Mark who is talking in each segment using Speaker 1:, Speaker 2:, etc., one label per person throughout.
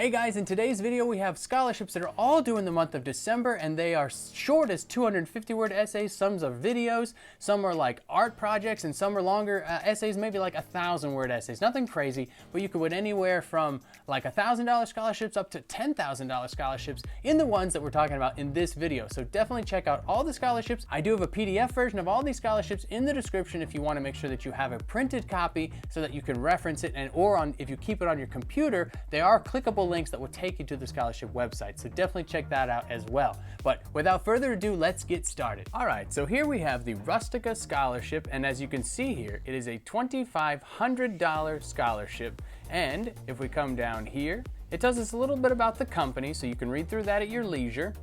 Speaker 1: Hey guys, in today's video we have scholarships that are all due in the month of December, and they are short as 250-word essays, some are videos, some are like art projects, and some are longer essays, maybe like 1,000-word essays. Nothing crazy, but you could win anywhere from like $1,000 scholarships up to $10,000 scholarships in the ones that we're talking about in this video. So definitely check out all the scholarships. I do have a PDF version of all these scholarships in the description if you want to make sure that you have a printed copy so that you can reference it, and if you keep it on your computer, they are clickable links that will take you to the scholarship website. So definitely check that out as well. But without further ado, let's get started. All right, so here we have the Rustica Scholarship, and as you can see here, it is a $2,500 scholarship. And if we come down here, it tells us a little bit about the company, so you can read through that at your leisure.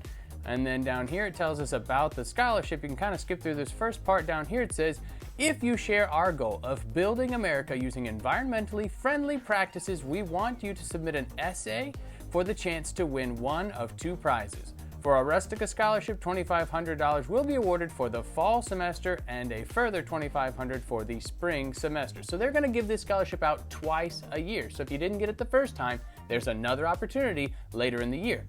Speaker 1: And then down here it tells us about the scholarship. You can kind of skip through this first part. Down here it says, if you share our goal of building America using environmentally friendly practices, we want you to submit an essay for the chance to win one of two prizes. For our Rustica Scholarship, $2,500 will be awarded for the fall semester and a further $2,500 for the spring semester. So they're going to give this scholarship out twice a year. So if you didn't get it the first time, there's another opportunity later in the year.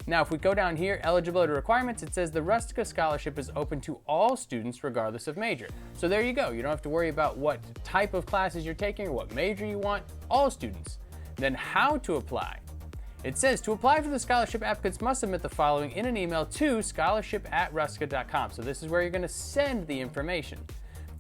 Speaker 1: Now, if we go down here, eligibility requirements, it says the Rustica Scholarship is open to all students regardless of major. So there you go. You don't have to worry about what type of classes you're taking or what major you want, all students. Then how to apply. It says to apply for the scholarship, applicants must submit the following in an email to scholarship@rustica.com. So this is where you're going to send the information.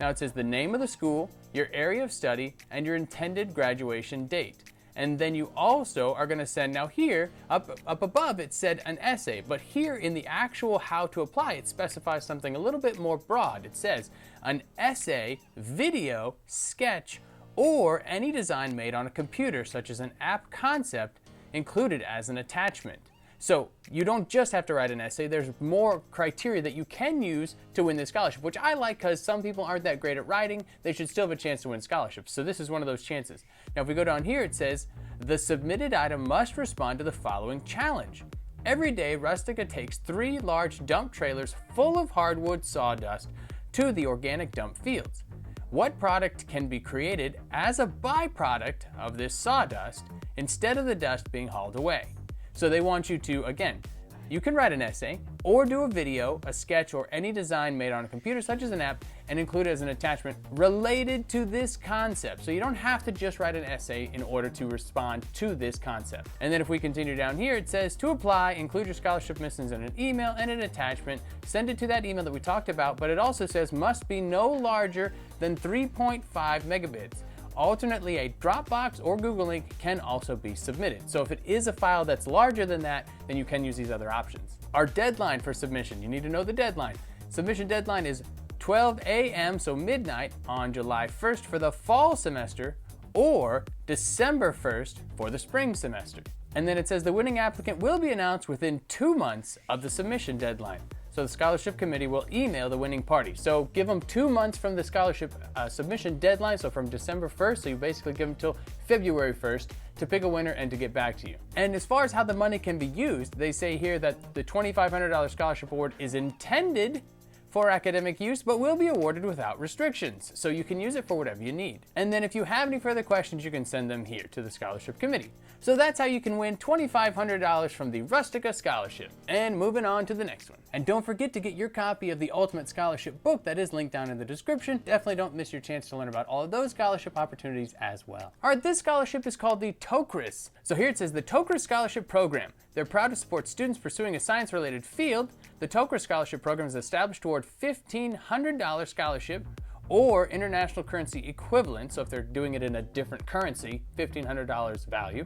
Speaker 1: Now it says the name of the school, your area of study, and your intended graduation date. And then you also are going to send, now here, up above it said an essay, but here in the actual how to apply, it specifies something a little bit more broad. It says an essay, video, sketch, or any design made on a computer, such as an app concept, included as an attachment. So you don't just have to write an essay, there's more criteria that you can use to win this scholarship, which I like because some people aren't that great at writing, they should still have a chance to win scholarships. So this is one of those chances. Now if we go down here, it says, the submitted item must respond to the following challenge. Every day, Rustica takes 3 large dump trailers full of hardwood sawdust to the organic dump fields. What product can be created as a byproduct of this sawdust instead of the dust being hauled away? So they want you to, again, you can write an essay or do a video, a sketch, or any design made on a computer such as an app and include it as an attachment related to this concept. So you don't have to just write an essay in order to respond to this concept. And then if we continue down here, it says to apply, include your scholarship missions in an email and an attachment, send it to that email that we talked about, but it also says must be no larger than 3.5 megabits. Alternately, a Dropbox or Google link can also be submitted. So if it is a file that's larger than that, then you can use these other options. Our deadline for submission, you need to know the deadline. Submission deadline is 12 a.m., so midnight on July 1st for the fall semester or December 1st for the spring semester. And then it says the winning applicant will be announced within 2 months of the submission deadline. So the scholarship committee will email the winning party. So give them 2 months from the scholarship submission deadline, so from December 1st, so you basically give them till February 1st to pick a winner and to get back to you. And as far as how the money can be used, they say here that the $2,500 scholarship award is intended for academic use, but will be awarded without restrictions. So you can use it for whatever you need. And then if you have any further questions, you can send them here to the scholarship committee. So that's how you can win $2,500 from the Rustica Scholarship. And moving on to the next one. And don't forget to get your copy of the Ultimate Scholarship book that is linked down in the description. Definitely don't miss your chance to learn about all of those scholarship opportunities as well. All right, this scholarship is called the TOCRIS. So here it says the TOCRIS Scholarship Program. They're proud to support students pursuing a science-related field. The TOCRIS Scholarship Program is established toward $1,500 scholarship or international currency equivalent, so if they're doing it in a different currency, $1,500 value,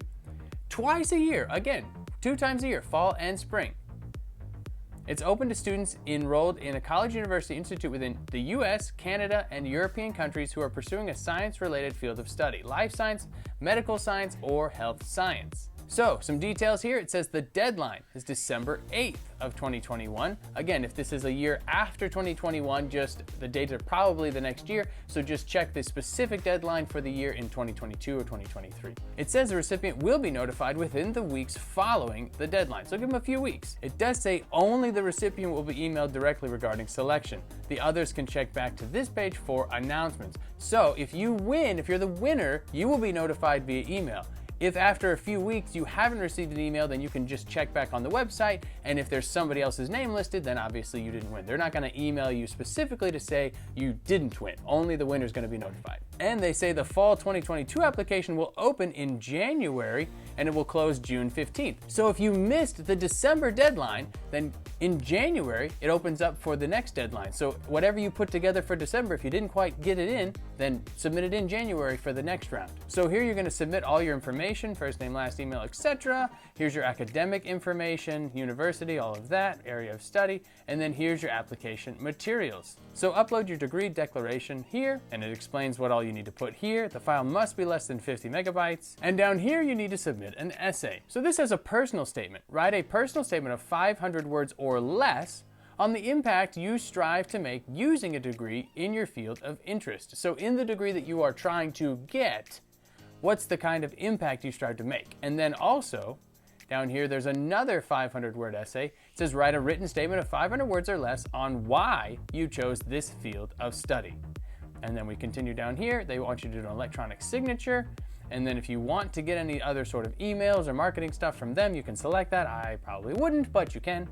Speaker 1: twice a year, again, 2 times a year, fall and spring. It's open to students enrolled in a college university institute within the US, Canada, and European countries who are pursuing a science-related field of study, life science, medical science, or health science. So, some details here. It says the deadline is December 8th of 2021. Again, if this is a year after 2021, just the dates are probably the next year, so just check the specific deadline for the year in 2022 or 2023. It says the recipient will be notified within the weeks following the deadline, so give them a few weeks. It does say only the recipient will be emailed directly regarding selection. The others can check back to this page for announcements. So, if you win, if you're the winner, you will be notified via email. If after a few weeks you haven't received an email, then you can just check back on the website, and if there's somebody else's name listed, then obviously you didn't win. They're not going to email you specifically to say you didn't win. Only the winner is going to be notified. And they say the fall 2022 application will open in January and it will close June 15th. So if you missed the December deadline, then in January it opens up for the next deadline. So whatever you put together for December, if you didn't quite get it in, then submit it in January for the next round. So here you're going to submit all your information, first name, last email, etc. Here's your academic information, university, all of that, area of study, and then here's your application materials. So upload your degree declaration here, and it explains what all you need to put here. The file must be less than 50 megabytes. And down here you need to submit an essay. So this is a personal statement. Write a personal statement of 500 words or less on the impact you strive to make using a degree in your field of interest. So in the degree that you are trying to get, what's the kind of impact you strive to make? And then also, down here, there's another 500-word essay. It says write a written statement of 500 words or less on why you chose this field of study. And then we continue down here. They want you to do an electronic signature. And then if you want to get any other sort of emails or marketing stuff from them, you can select that. I probably wouldn't, but you can.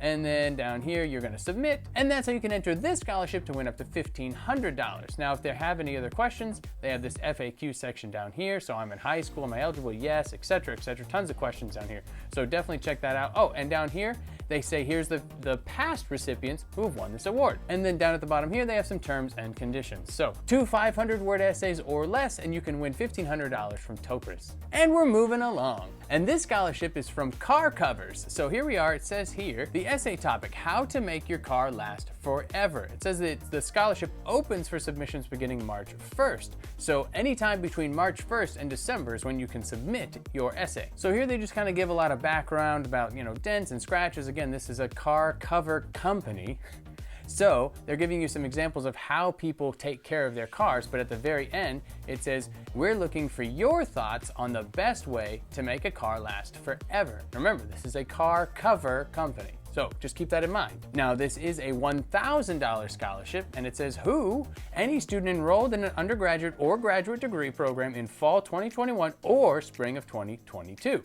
Speaker 1: And then down here, you're going to submit, and that's how you can enter this scholarship to win up to $1,500. Now, if they have any other questions, they have this FAQ section down here. So I'm in high school, am I eligible? Yes, etc., etc. Tons of questions down here. So definitely check that out. Oh, and down here, they say here's the past recipients who have won this award. And then down at the bottom here, they have some terms and conditions. So 2 500-word essays or less, and you can win $1,500 from Topris. And we're moving along. And this scholarship is from Car Covers. So here we are, it says here, the essay topic, how to make your car last forever. It says that the scholarship opens for submissions beginning March 1st. So anytime between March 1st and December is when you can submit your essay. So here they just kind of give a lot of background about, dents and scratches. Again, this is a car cover company. So they're giving you some examples of how people take care of their cars, but at the very end, it says, we're looking for your thoughts on the best way to make a car last forever. Remember, this is a car cover company. So just keep that in mind. Now, this is a $1,000 scholarship, and it says who? Any student enrolled in an undergraduate or graduate degree program in fall 2021 or spring of 2022.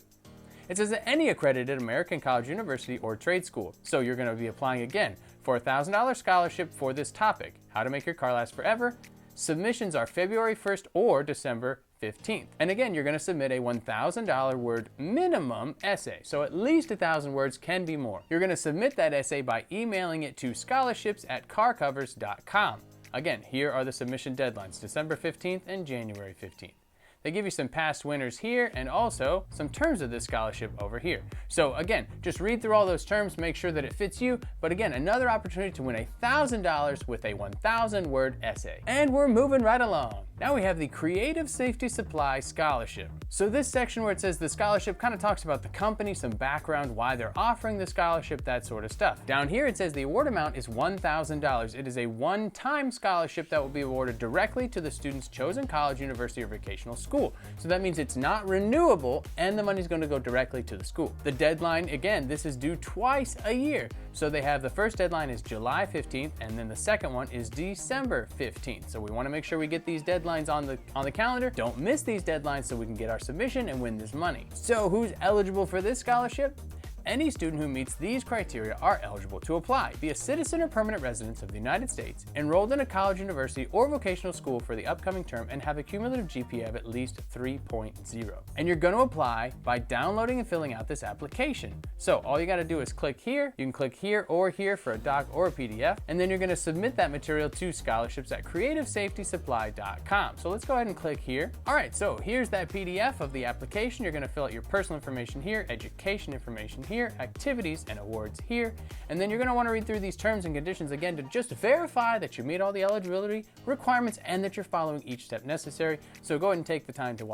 Speaker 1: It says that any accredited American college, university, or trade school. So you're going to be applying again for a $1,000 scholarship for this topic, how to make your car last forever. Submissions are February 1st or December 15th. And again, you're going to submit a $1,000 word minimum essay. So at least 1,000 words, can be more. You're going to submit that essay by emailing it to scholarships@carcovers.com. Again, here are the submission deadlines, December 15th and January 15th. They give you some past winners here and also some terms of this scholarship over here. So again, just read through all those terms, make sure that it fits you. But again, another opportunity to win $1,000 with a 1,000-word essay. And we're moving right along. Now we have the Creative Safety Supply Scholarship. So this section where it says the scholarship kind of talks about the company, some background, why they're offering the scholarship, that sort of stuff. Down here it says the award amount is $1,000. It is a one-time scholarship that will be awarded directly to the student's chosen college, university, or vocational school. So that means it's not renewable and the money is going to go directly to the school. The deadline, again, this is due twice a year. So they have the first deadline is July 15th and then the second one is December 15th. So we want to make sure we get these deadlines on the calendar. Don't miss these deadlines so we can get our submission and win this money. So who's eligible for this scholarship? Any student who meets these criteria are eligible to apply. Be a citizen or permanent resident of the United States, enrolled in a college, university, or vocational school for the upcoming term, and have a cumulative GPA of at least 3.0. And you're going to apply by downloading and filling out this application. So all you got to do is click here. You can click here or here for a doc or a PDF, and then you're going to submit that material to scholarships@creativesafetysupply.com. So let's go ahead and click here. All right, so here's that PDF of the application. You're going to fill out your personal information here, education information here, activities and awards here, and then you're going to want to read through these terms and conditions again to just verify that you meet all the eligibility requirements and that you're following each step necessary. So go ahead and take the time to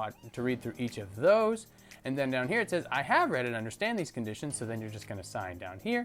Speaker 1: read through each of those. And then down here it says, I have read and understand these conditions, so then you're just going to sign down here.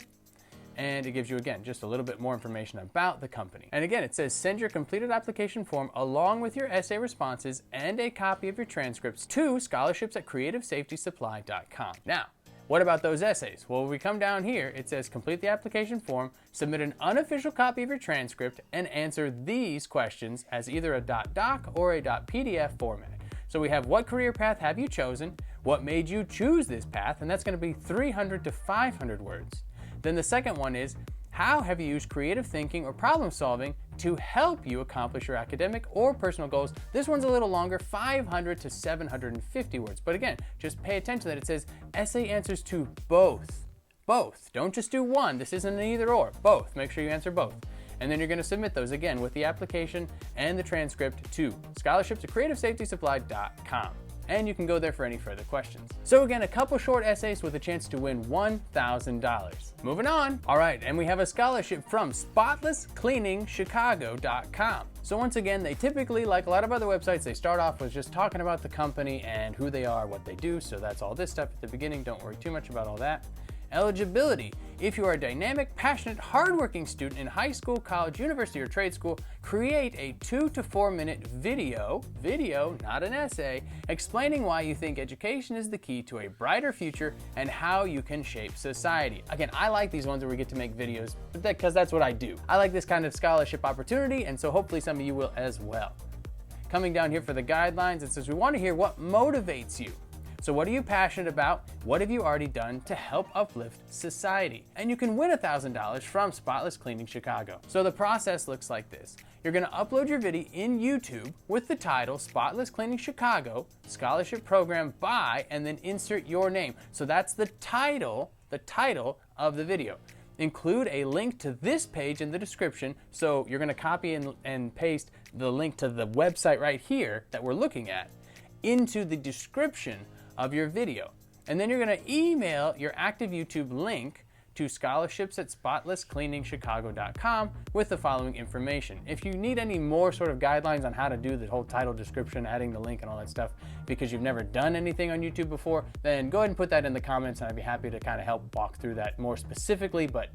Speaker 1: And it gives you, again, just a little bit more information about the company. And again, it says send your completed application form along with your essay responses and a copy of your transcripts to scholarships@creativesafetysupply.com. Now, what about those essays? Well, when we come down here, it says complete the application form, submit an unofficial copy of your transcript, and answer these questions as either a .doc or a .pdf format. So we have what career path have you chosen, what made you choose this path, and that's going to be 300 to 500 words. Then the second one is, how have you used creative thinking or problem solving to help you accomplish your academic or personal goals? This one's a little longer, 500 to 750 words. But again, just pay attention that it says essay answers to both. Both. Don't just do one. This isn't an either or. Both. Make sure you answer both. And then you're going to submit those again with the application and the transcript to scholarships@creativesafetysupply.com. And you can go there for any further questions. So again, a couple short essays with a chance to win $1,000. Moving on. All right, and we have a scholarship from spotlesscleaningschicago.com. So once again, they typically, like a lot of other websites, they start off with just talking about the company and who they are, what they do. So that's all this stuff at the beginning. Don't worry too much about all that. Eligibility. If you are a dynamic, passionate, hardworking student in high school, college, university, or trade school, create a 2 to 4 minute video, not an essay, explaining why you think education is the key to a brighter future and how you can shape society. Again, I like these ones where we get to make videos because that's what I do. I like this kind of scholarship opportunity, and so hopefully some of you will as well. Coming down here for the guidelines, it says we want to hear what motivates you. So what are you passionate about? What have you already done to help uplift society? And you can win $1,000 from Spotless Cleaning Chicago. So the process looks like this. You're going to upload your video in YouTube with the title Spotless Cleaning Chicago Scholarship Program by, and then insert your name. So that's the title of the video. Include a link to this page in the description. So you're going to copy and paste the link to the website right here that we're looking at into the description of your video. And then you're going to email your active YouTube link to scholarships@spotlesscleaningschicago.com with the following information. If you need any more sort of guidelines on how to do the whole title description, adding the link and all that stuff, because you've never done anything on YouTube before, then go ahead and put that in the comments and I'd be happy to kind of help walk through that more specifically, but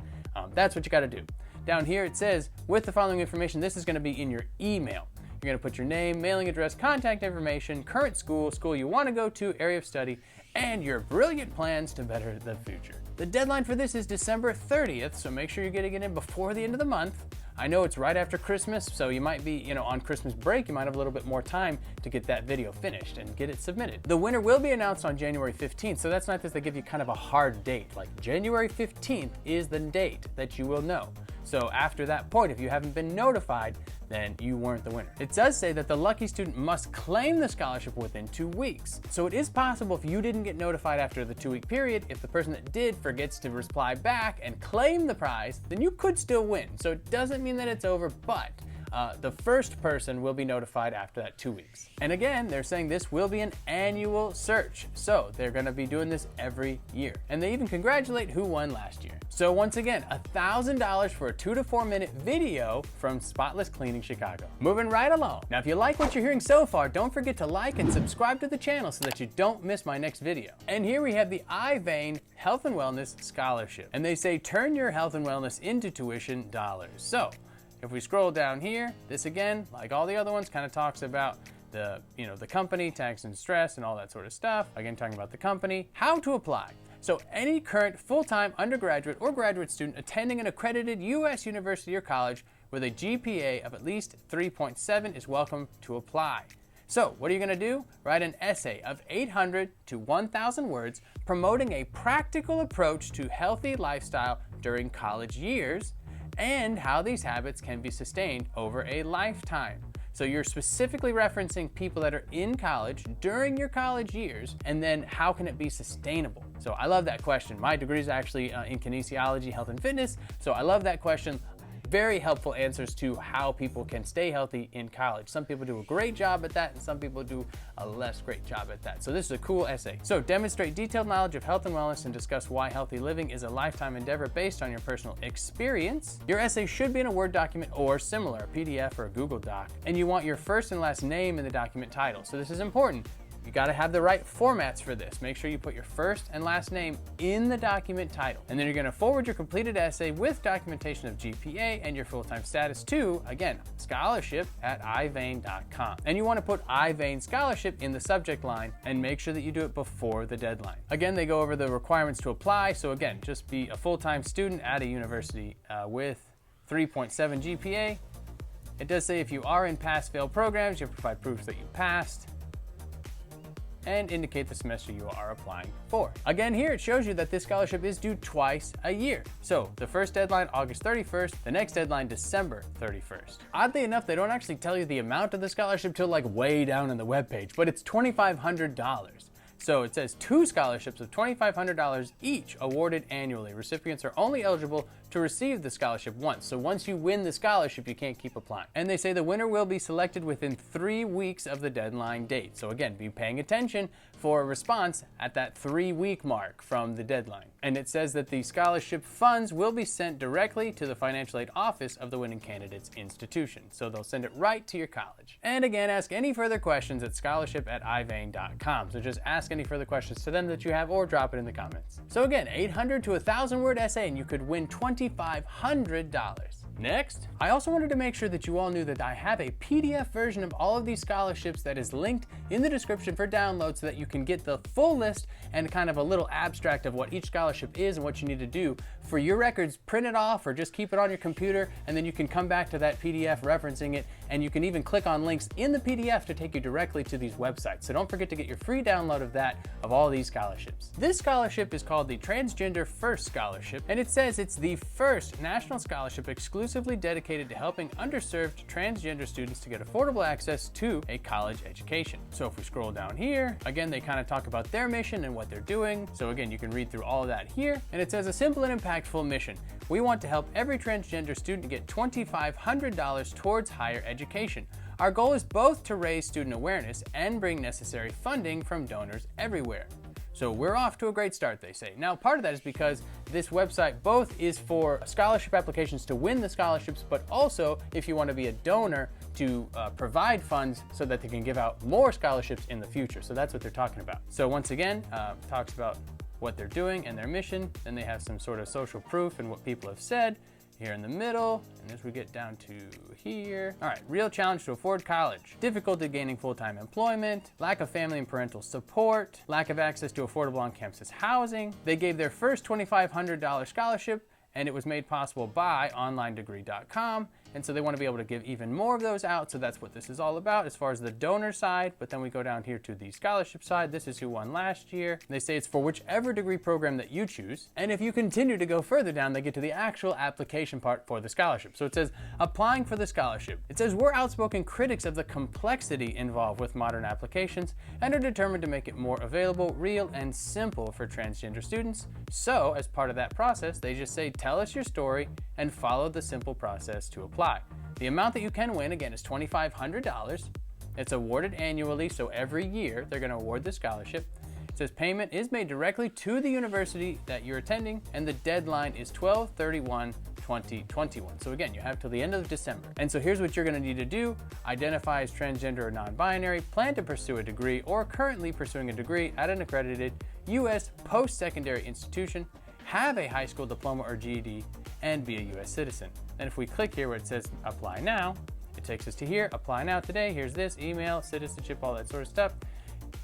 Speaker 1: that's what you got to do. Down here it says, with the following information, this is going to be in your email. You're going to put your name, mailing address, contact information, current school you want to go to, area of study, and your brilliant plans to better the future. The deadline for this is December 30th, so make sure you're getting it in before the end of the month. I know it's right after Christmas, so you might be, on Christmas break, you might have a little bit more time to get that video finished and get it submitted. The winner will be announced on January 15th, so that's not that they give you kind of a hard date. Like January 15th is the date that you will know. So after that point, if you haven't been notified, then you weren't the winner. It does say that the lucky student must claim the scholarship within 2 weeks. So it is possible if you didn't get notified after the 2-week period, if the person that did forgets to reply back and claim the prize, then you could still win. So it doesn't mean that it's over, but the first person will be notified after that 2 weeks. And again, they're saying this will be an annual search. So they're gonna be doing this every year. And they even congratulate who won last year. So once again, $1,000 for a 2 to 4 minute video from Spotless Cleaning Chicago. Moving right along. Now, if you like what you're hearing so far, don't forget to like and subscribe to the channel so that you don't miss my next video. And here we have the Ivane Health and Wellness Scholarship. And they say, turn your health and wellness into tuition dollars. So if we scroll down here, this again, like all the other ones, kind of talks about the company, tax and stress and all that sort of stuff. Again, talking about the company, how to apply. So any current full-time undergraduate or graduate student attending an accredited U.S. university or college with a GPA of at least 3.7 is welcome to apply. So what are you going to do? Write an essay of 800 to 1,000 words promoting a practical approach to healthy lifestyle during college years and how these habits can be sustained over a lifetime. So you're specifically referencing people that are in college during your college years, and then how can it be sustainable? So I love that question. My degree is actually in kinesiology, health and fitness, so I love that question. Very helpful answers to how people can stay healthy in college. Some people do a great job at that, and some people do a less great job at that. So this is a cool essay. So demonstrate detailed knowledge of health and wellness and discuss why healthy living is a lifetime endeavor based on your personal experience. Your essay should be in a Word document or similar, a PDF or a Google Doc. And you want your first and last name in the document title. So this is important. You gotta have the right formats for this. Make sure you put your first and last name in the document title. And then you're gonna forward your completed essay with documentation of GPA and your full-time status to, again, scholarship@ivane.com. And you wanna put Ivane Scholarship in the subject line and make sure that you do it before the deadline. Again, they go over the requirements to apply. So again, just be a full-time student at a university with 3.7 GPA. It does say if you are in pass-fail programs, you have to provide proof that you passed. and indicate the semester you are applying for. Again, here it shows you that this scholarship is due twice a year. So the first deadline, August 31st, the next deadline, December 31st. Oddly enough, they don't actually tell you the amount of the scholarship till like way down in the webpage, but it's $2,500. So it says 2 scholarships of $2,500 each awarded annually. Recipients are only eligible to receive the scholarship once. So once you win the scholarship, you can't keep applying. And they say the winner will be selected within 3 weeks of the deadline date. So again, be paying attention for a response at that 3-week mark from the deadline. And it says that the scholarship funds will be sent directly to the financial aid office of the winning candidate's institution. So they'll send it right to your college. And again, ask any further questions at scholarship@ivane.com. So just ask any further questions to them that you have or drop it in the comments. So again, 800 to 1,000 word essay and you could win $2,500. Next, I also wanted to make sure that you all knew that I have a PDF version of all of these scholarships that is linked in the description for download so that you can get the full list and kind of a little abstract of what each scholarship is and what you need to do for your records. Print it off or just keep it on your computer, and then you can come back to that PDF referencing it, and you can even click on links in the PDF to take you directly to these websites. So don't forget to get your free download of that, of all these scholarships. This scholarship is called the Transgender First Scholarship, and it says it's the first national scholarship exclusively dedicated to helping underserved transgender students to get affordable access to a college education. So if we scroll down here, again, they kind of talk about their mission and what they're doing. So again, you can read through all of that here, and it says a simple and impactful mission. We want to help every transgender student get $2,500 towards higher education. Our goal is both to raise student awareness and bring necessary funding from donors everywhere. So we're off to a great start, they say. Now, part of that is because this website both is for scholarship applications to win the scholarships, but also if you want to be a donor to provide funds so that they can give out more scholarships in the future. So that's what they're talking about. So once again, talks about what they're doing and their mission. Then they have some sort of social proof and what people have said here in the middle. And as we get down to here, all right, real challenge to afford college, difficulty gaining full-time employment, lack of family and parental support, lack of access to affordable on-campus housing. They gave their first $2,500 scholarship, and it was made possible by onlinedegree.com. And so they want to be able to give even more of those out. So that's what this is all about as far as the donor side. But then we go down here to the scholarship side. This is who won last year. They say it's for whichever degree program that you choose. And if you continue to go further down, they get to the actual application part for the scholarship. So it says applying for the scholarship. It says we're outspoken critics of the complexity involved with modern applications and are determined to make it more available, real, and simple for transgender students. So as part of that process, they just say, tell us your story and follow the simple process to apply. The amount that you can win, again, is $2,500. It's awarded annually, so every year they're going to award the scholarship. It says payment is made directly to the university that you're attending, and the deadline is 12/31/2021. So again, you have till the end of December. And so here's what you're going to need to do. Identify as transgender or non-binary, plan to pursue a degree, or currently pursuing a degree at an accredited U.S. post-secondary institution, have a high school diploma or GED, and be a U.S. citizen. And if we click here where it says apply now, it takes us to here, apply now today. Here's this, email, citizenship, all that sort of stuff.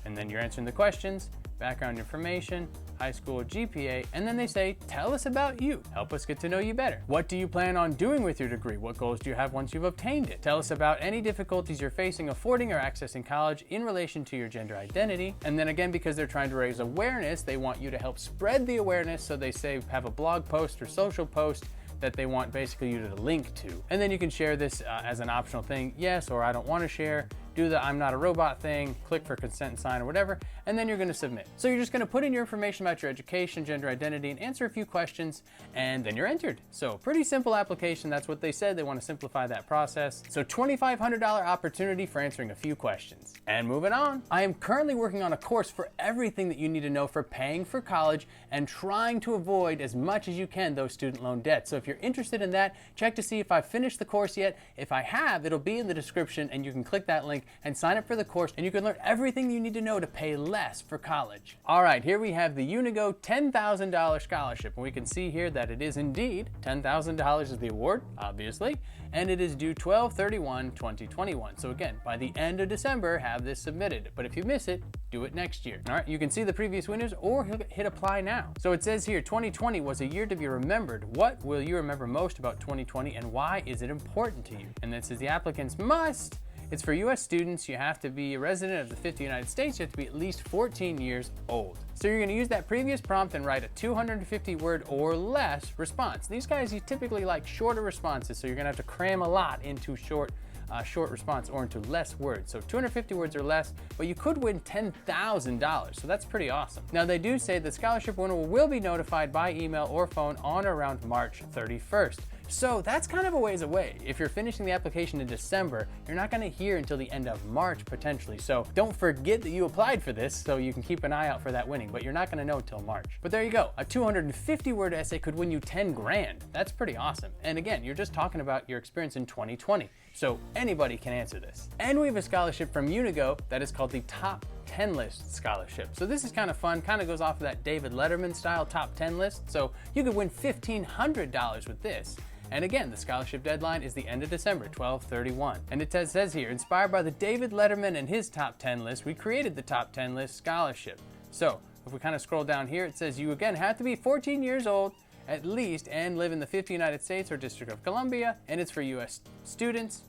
Speaker 1: And then you're answering the questions, background information, high school GPA, and then they say, tell us about you. Help us get to know you better. What do you plan on doing with your degree? What goals do you have once you've obtained it? Tell us about any difficulties you're facing affording or accessing college in relation to your gender identity. And then again, because they're trying to raise awareness, they want you to help spread the awareness. So they say have a blog post or social post that they want basically you to link to. And then you can share this as an optional thing, yes, or I don't want to share. Do the I'm not a robot thing, click for consent and sign or whatever, and then you're going to submit. So you're just going to put in your information about your education, gender identity, and answer a few questions, and then you're entered. So pretty simple application. That's what they said. They want to simplify that process. So $2,500 opportunity for answering a few questions. And moving on, I am currently working on a course for everything that you need to know for paying for college and trying to avoid as much as you can those student loan debts. So if you're interested in that, check to see if I've finished the course yet. If I have, it'll be in the description, and you can click that link and sign up for the course, and you can learn everything you need to know to pay less for college. All right, here we have the Unigo $10,000 scholarship, and we can see here that it is indeed $10,000 is the award, obviously, and it is due 12/31/2021. So again, by the end of December, have this submitted. But if you miss it, do it next year. All right, you can see the previous winners or hit apply now. So it says here, 2020 was a year to be remembered. What will you remember most about 2020, and why is it important to you? And this is the applicants must It's for US students. You have to be a resident of the 50 United States. You have to be at least 14 years old. So you're gonna use that previous prompt and write a 250 word or less response. These guys, you typically like shorter responses, so you're gonna have to cram a lot into short response or into less words. So 250 words or less, but you could win $10,000. So that's pretty awesome. Now they do say the scholarship winner will be notified by email or phone on or around March 31st. So that's kind of a ways away. If you're finishing the application in December, you're not gonna hear until the end of March potentially. So don't forget that you applied for this, so you can keep an eye out for that winning, but you're not gonna know until March. But there you go, a 250 word essay could win you 10 grand. That's pretty awesome. And again, you're just talking about your experience in 2020. So anybody can answer this. And we have a scholarship from Unigo that is called the Top 10 List Scholarship. So this is kind of fun, kind of goes off of that David Letterman style Top 10 list. So you could win $1,500 with this. And again, the scholarship deadline is the end of December, 12/31. And it says here, inspired by the David Letterman and his top 10 list, we created the Top 10 List Scholarship. So if we kind of scroll down here, it says you again have to be 14 years old at least and live in the 50 United States or District of Columbia, and it's for US students.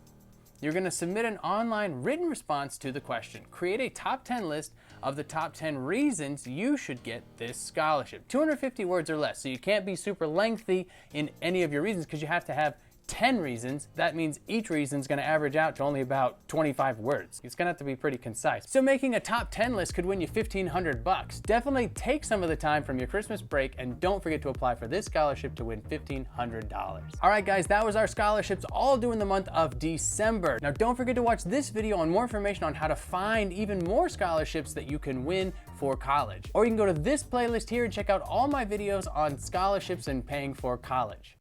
Speaker 1: You're gonna submit an online written response to the question. Create a top 10 list of the top 10 reasons you should get this scholarship. 250 words or less, so you can't be super lengthy in any of your reasons because you have to have 10 reasons. That means each reason is going to average out to only about 25 words. It's going to have to be pretty concise. So making a top 10 list could win you $1,500. Definitely take some of the time from your Christmas break and don't forget to apply for this scholarship to win $1,500. All right, guys, that was our scholarships all due in the month of December. Now, don't forget to watch this video on more information on how to find even more scholarships that you can win for college. Or you can go to this playlist here and check out all my videos on scholarships and paying for college.